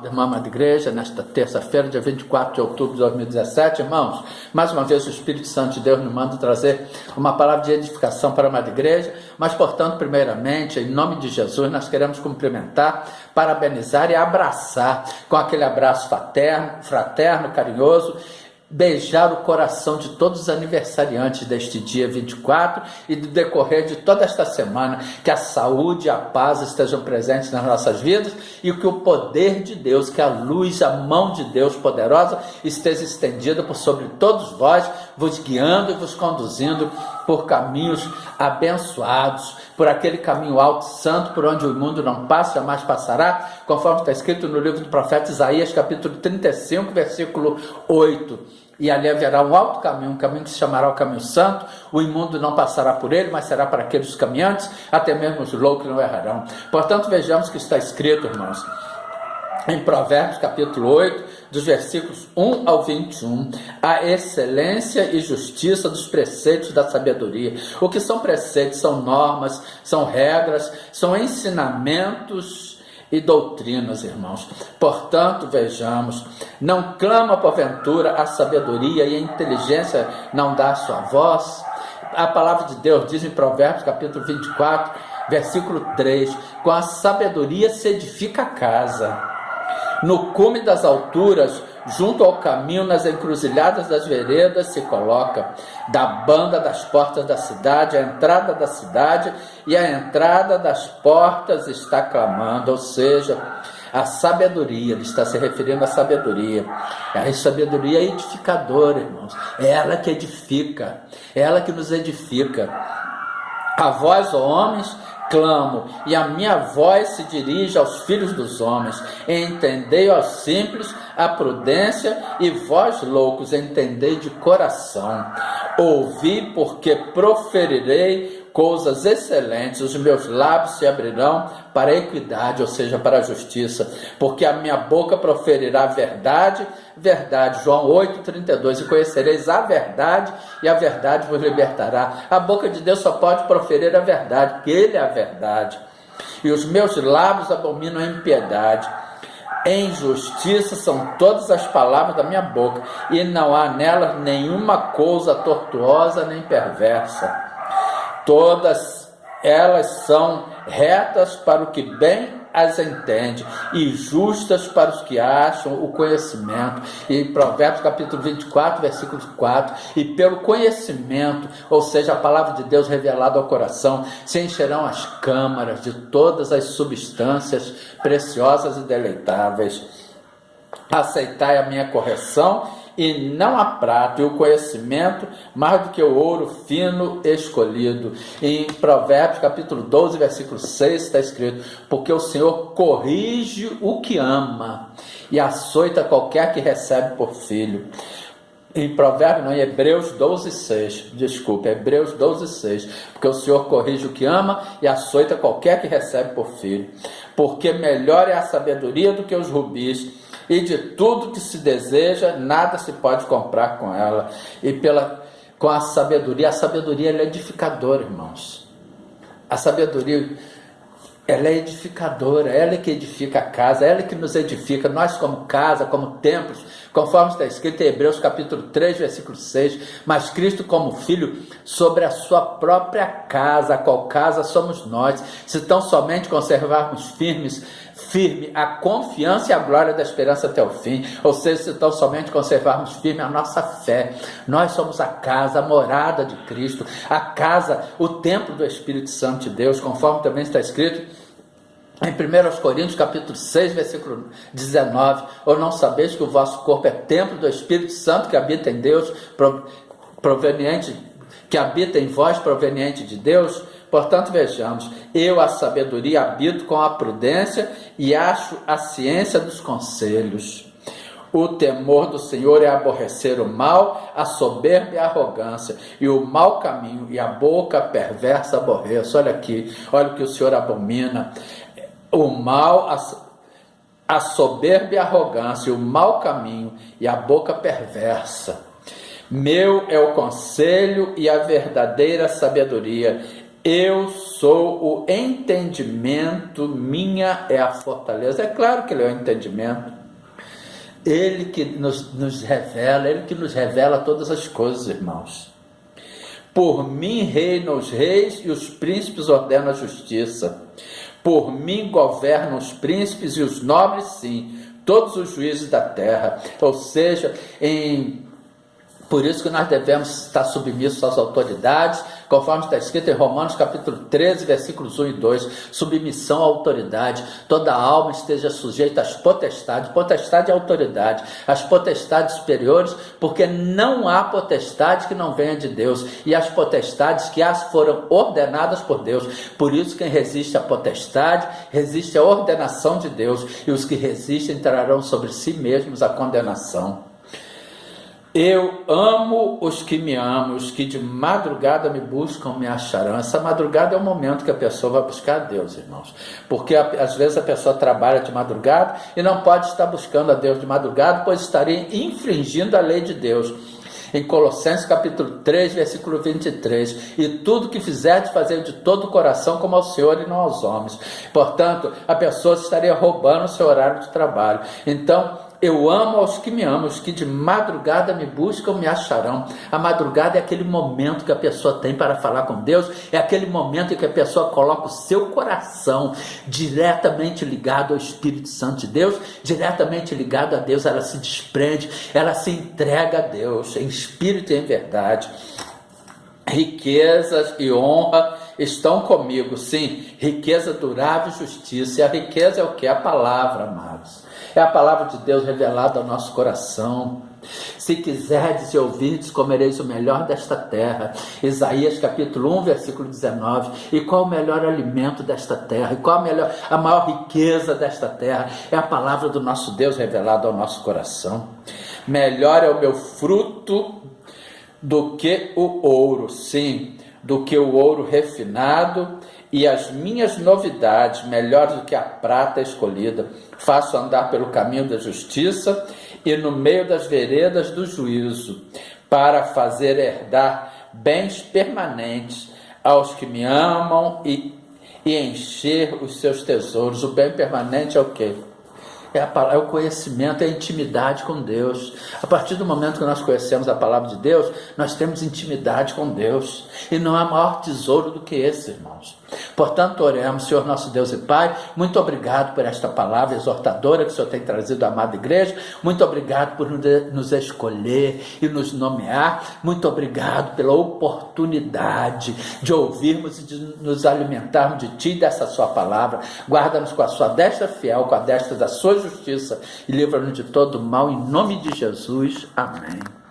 irmã amada igreja, nesta terça-feira, dia 24 de outubro de 2017, irmãos, mais uma vez o Espírito Santo de Deus nos manda trazer uma palavra de edificação para a amada igreja, mas, portanto, primeiramente, em nome de Jesus, nós queremos cumprimentar, parabenizar e abraçar com aquele abraço fraterno, carinhoso, beijar o coração de todos os aniversariantes deste dia 24 e do decorrer de toda esta semana, que a saúde e a paz estejam presentes nas nossas vidas e que o poder de Deus, que a luz, a mão de Deus poderosa esteja estendida por sobre todos vós, vos guiando e vos conduzindo por caminhos abençoados, por aquele caminho alto e santo, por onde o mundo não passa, jamais passará, conforme está escrito no livro do profeta Isaías, capítulo 35, versículo 8. E ali haverá um alto caminho, um caminho que se chamará o caminho santo, o imundo não passará por ele, mas será para aqueles caminhantes, até mesmo os loucos não errarão. Portanto, vejamos que está escrito, irmãos, em Provérbios capítulo 8, dos versículos 1 ao 21, a excelência e justiça dos preceitos da sabedoria. O que são preceitos? São normas, são regras, são ensinamentos e doutrinas, irmãos. Portanto, vejamos, não clama porventura a sabedoria e a inteligência não dá a sua voz? A palavra de Deus diz em Provérbios capítulo 24, versículo 3, com a sabedoria se edifica a casa. No cume das alturas, junto ao caminho, nas encruzilhadas das veredas, se coloca. Da banda das portas da cidade, a entrada da cidade e a entrada das portas está clamando. Ou seja, a sabedoria, ele está se referindo à sabedoria. A sabedoria é edificadora, irmãos. É ela que edifica, é ela que nos edifica. A vós, ó homens, clamo, e a minha voz se dirige aos filhos dos homens. Entendei, ó simples, a prudência, e vós, loucos, entendei de coração. Ouvi, porque proferirei coisas excelentes, os meus lábios se abrirão para a equidade, ou seja, para a justiça, porque a minha boca proferirá verdade, João 8,32, e conhecereis a verdade, e a verdade vos libertará. A boca de Deus só pode proferir a verdade, porque Ele é a verdade, e os meus lábios abominam a impiedade. Em justiça são todas as palavras da minha boca, e não há nelas nenhuma coisa tortuosa nem perversa. Todas elas são retas para o que bem as entende, e justas para os que acham o conhecimento. E em Provérbios capítulo 24, versículo 4, e pelo conhecimento, ou seja, a palavra de Deus revelada ao coração, se encherão as câmaras de todas as substâncias preciosas e deleitáveis. Aceitai a minha correção, e não a prata, e o conhecimento mais do que o ouro fino escolhido. Em Provérbios capítulo 12, versículo 6 está escrito: porque o Senhor corrige o que ama e açoita qualquer que recebe por filho. Em Provérbios, não, em Hebreus 12, 6, Hebreus 12, 6, porque o Senhor corrige o que ama e açoita qualquer que recebe por filho. Porque melhor é a sabedoria do que os rubis, e de tudo que se deseja, nada se pode comprar com ela. E com a sabedoria ela é edificadora, irmãos. A sabedoria, ela é edificadora, ela é que edifica a casa, ela é que nos edifica, nós como casa, como templos, conforme está escrito em Hebreus capítulo 3, versículo 6, mas Cristo como Filho sobre a sua própria casa, a qual casa somos nós, se tão somente conservarmos firme a confiança e a glória da esperança até o fim, ou seja, se tão somente conservarmos firme a nossa fé. Nós somos a casa, a morada de Cristo, a casa, o templo do Espírito Santo de Deus, conforme também está escrito em 1 Coríntios capítulo 6, versículo 19, ou não sabeis que o vosso corpo é templo do Espírito Santo que habita em Deus, que habita em vós, proveniente de Deus? Portanto, vejamos, eu a sabedoria habito com a prudência e acho a ciência dos conselhos. O temor do Senhor é aborrecer o mal, a soberba e a arrogância, e o mau caminho e a boca perversa aborreço. Olha aqui, olha o que o Senhor abomina. O mal, a soberba e a arrogância, o mau caminho e a boca perversa. Meu é o conselho e a verdadeira sabedoria. Eu sou o entendimento, minha é a fortaleza. É claro que Ele é o entendimento. Ele que nos revela, Ele que nos revela todas as coisas, irmãos. Por mim reinam os reis e os príncipes ordenam a justiça. Por mim governam os príncipes e os nobres, sim, todos os juízes da terra. Ou seja, por isso que nós devemos estar submissos às autoridades, conforme está escrito em Romanos capítulo 13, versículos 1 e 2, submissão à autoridade, toda alma esteja sujeita às potestades, potestade e autoridade, às potestades superiores, porque não há potestade que não venha de Deus, e as potestades que as foram ordenadas por Deus. Por isso quem resiste à potestade, resiste à ordenação de Deus, e os que resistem trarão sobre si mesmos a condenação. Eu amo os que me amam, os que de madrugada me buscam me acharão. Essa madrugada é o momento que a pessoa vai buscar a Deus, irmãos. Porque às vezes a pessoa trabalha de madrugada e não pode estar buscando a Deus de madrugada, pois estaria infringindo a lei de Deus. Em Colossenses capítulo 3, versículo 23, e tudo que fizerdes, fazer de todo o coração como ao Senhor e não aos homens. Portanto, a pessoa estaria roubando o seu horário de trabalho. Então, eu amo aos que me amam, os que de madrugada me buscam me acharão. A madrugada é aquele momento que a pessoa tem para falar com Deus, é aquele momento em que a pessoa coloca o seu coração diretamente ligado ao Espírito Santo de Deus, diretamente ligado a Deus, ela se desprende, ela se entrega a Deus, em espírito e em verdade. Riquezas e honra estão comigo, sim, riqueza durável e justiça. E a riqueza é o que? A palavra, amados. É a palavra de Deus revelada ao nosso coração. Se quiserdes e ouvirdes, comereis o melhor desta terra. Isaías capítulo 1, versículo 19. E qual o melhor alimento desta terra? E qual a maior riqueza desta terra? É a palavra do nosso Deus revelada ao nosso coração. Melhor é o meu fruto do que o ouro, sim, do que o ouro refinado, e as minhas novidades, melhores do que a prata escolhida. Faço andar pelo caminho da justiça e no meio das veredas do juízo, para fazer herdar bens permanentes aos que me amam e encher os seus tesouros. O bem permanente é o quê? É o conhecimento, é a intimidade com Deus. A partir do momento que nós conhecemos a palavra de Deus, nós temos intimidade com Deus. E não há maior tesouro do que esse, irmãos. Portanto, oremos. Senhor nosso Deus e Pai, muito obrigado por esta palavra exortadora que o Senhor tem trazido à amada igreja. Muito obrigado por nos escolher e nos nomear. Muito obrigado pela oportunidade de ouvirmos e de nos alimentarmos de Ti e dessa Sua palavra. Guarda-nos com a Sua destra fiel, com a destra da Sua justiça, e livra-nos de todo mal, em nome de Jesus. Amém.